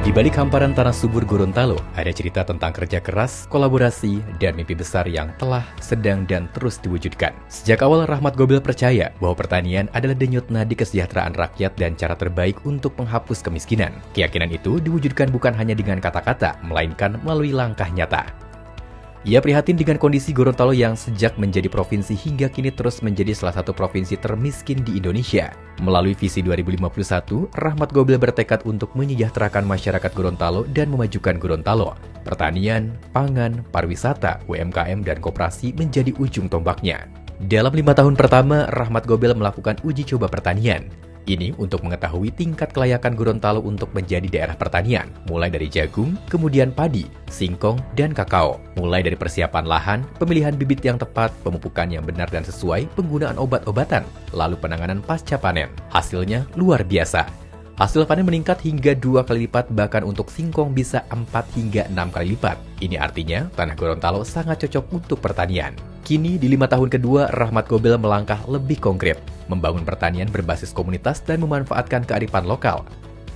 Di balik hamparan tanah subur Gorontalo, ada cerita tentang kerja keras, kolaborasi, dan mimpi besar yang telah, sedang, dan terus diwujudkan. Sejak awal, Rahmat Gobel percaya bahwa pertanian adalah denyut nadi kesejahteraan rakyat dan cara terbaik untuk menghapus kemiskinan. Keyakinan itu diwujudkan bukan hanya dengan kata-kata, melainkan melalui langkah nyata. Ia prihatin dengan kondisi Gorontalo yang sejak menjadi provinsi hingga kini terus menjadi salah satu provinsi termiskin di Indonesia. Melalui visi 2051, Rahmat Gobel bertekad untuk menyejahterakan masyarakat Gorontalo dan memajukan Gorontalo. Pertanian, pangan, pariwisata, UMKM, dan koperasi menjadi ujung tombaknya. Dalam 5 tahun pertama, Rahmat Gobel melakukan uji coba pertanian. Ini untuk mengetahui tingkat kelayakan Gorontalo untuk menjadi daerah pertanian, mulai dari jagung, kemudian padi, singkong, dan kakao. Mulai dari persiapan lahan, pemilihan bibit yang tepat, pemupukan yang benar dan sesuai, penggunaan obat-obatan, lalu penanganan pasca panen. Hasilnya luar biasa. Hasil panen meningkat hingga 2 kali lipat, bahkan untuk singkong bisa 4 hingga 6 kali lipat. Ini artinya tanah Gorontalo sangat cocok untuk pertanian. Kini di 5 tahun kedua, Rahmat Gobel melangkah lebih konkret, membangun pertanian berbasis komunitas dan memanfaatkan kearifan lokal.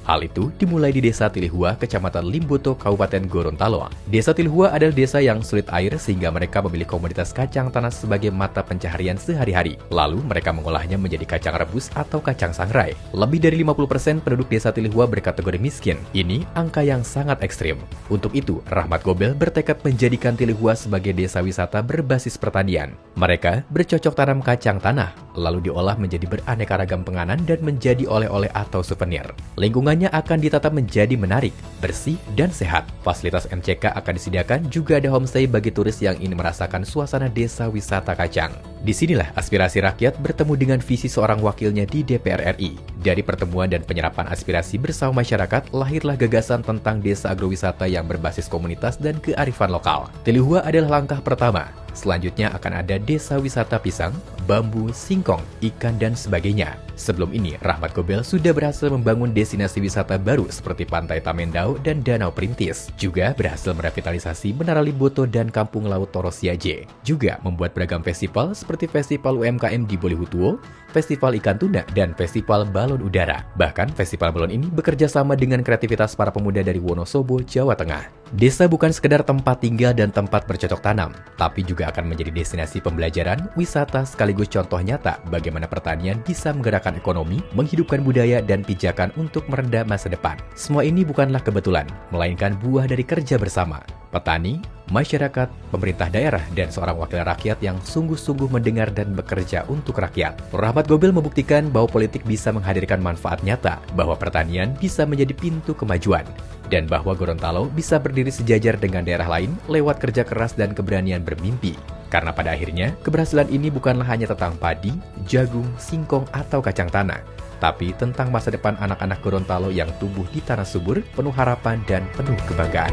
Hal itu dimulai di Desa Tilihua, Kecamatan Limboto, Kabupaten Gorontalo. Desa Tilihua adalah desa yang sulit air sehingga mereka memilih komoditas kacang tanah sebagai mata pencaharian sehari-hari. Lalu mereka mengolahnya menjadi kacang rebus atau kacang sangrai. Lebih dari 50% penduduk Desa Tilihua berkategori miskin. Ini angka yang sangat ekstrim. Untuk itu, Rahmat Gobel bertekad menjadikan Tilihua sebagai desa wisata berbasis pertanian. Mereka bercocok tanam kacang tanah, lalu diolah menjadi beraneka ragam penganan dan menjadi oleh-oleh atau souvenir. Lingkungannya akan ditata menjadi menarik, bersih, dan sehat. Fasilitas MCK akan disediakan, juga ada homestay bagi turis yang ingin merasakan suasana desa wisata kacang. Disinilah aspirasi rakyat bertemu dengan visi seorang wakilnya di DPR RI. Dari pertemuan dan penyerapan aspirasi bersama masyarakat, lahirlah gagasan tentang desa agrowisata yang berbasis komunitas dan kearifan lokal. Tilihua adalah langkah pertama. Selanjutnya akan ada desa wisata pisang, bambu, singkong, ikan, dan sebagainya. Sebelum ini, Rahmat Gobel sudah berhasil membangun destinasi wisata baru seperti Pantai Tamendau dan Danau Perintis. Juga berhasil merevitalisasi Menara Limboto dan Kampung Laut Toro Siaje. Juga membuat beragam festival seperti Festival UMKM di Bolihutuo, Festival Ikan Tuna, dan Festival Balon Udara. Bahkan festival balon ini bekerja sama dengan kreativitas para pemuda dari Wonosobo, Jawa Tengah. Desa bukan sekedar tempat tinggal dan tempat bercocok tanam, tapi juga akan menjadi destinasi pembelajaran, wisata, sekaligus contoh nyata bagaimana pertanian bisa menggerakkan ekonomi, menghidupkan budaya, dan pijakan untuk meredam masa depan. Semua ini bukanlah kebetulan, melainkan buah dari kerja bersama. Petani, masyarakat, pemerintah daerah, dan seorang wakil rakyat yang sungguh-sungguh mendengar dan bekerja untuk rakyat. Rahmat Gobel membuktikan bahwa politik bisa menghadirkan manfaat nyata, bahwa pertanian bisa menjadi pintu kemajuan, dan bahwa Gorontalo bisa berdiri sejajar dengan daerah lain lewat kerja keras dan keberanian bermimpi. Karena pada akhirnya, keberhasilan ini bukanlah hanya tentang padi, jagung, singkong, atau kacang tanah, tapi tentang masa depan anak-anak Gorontalo yang tumbuh di tanah subur, penuh harapan dan penuh kebanggaan.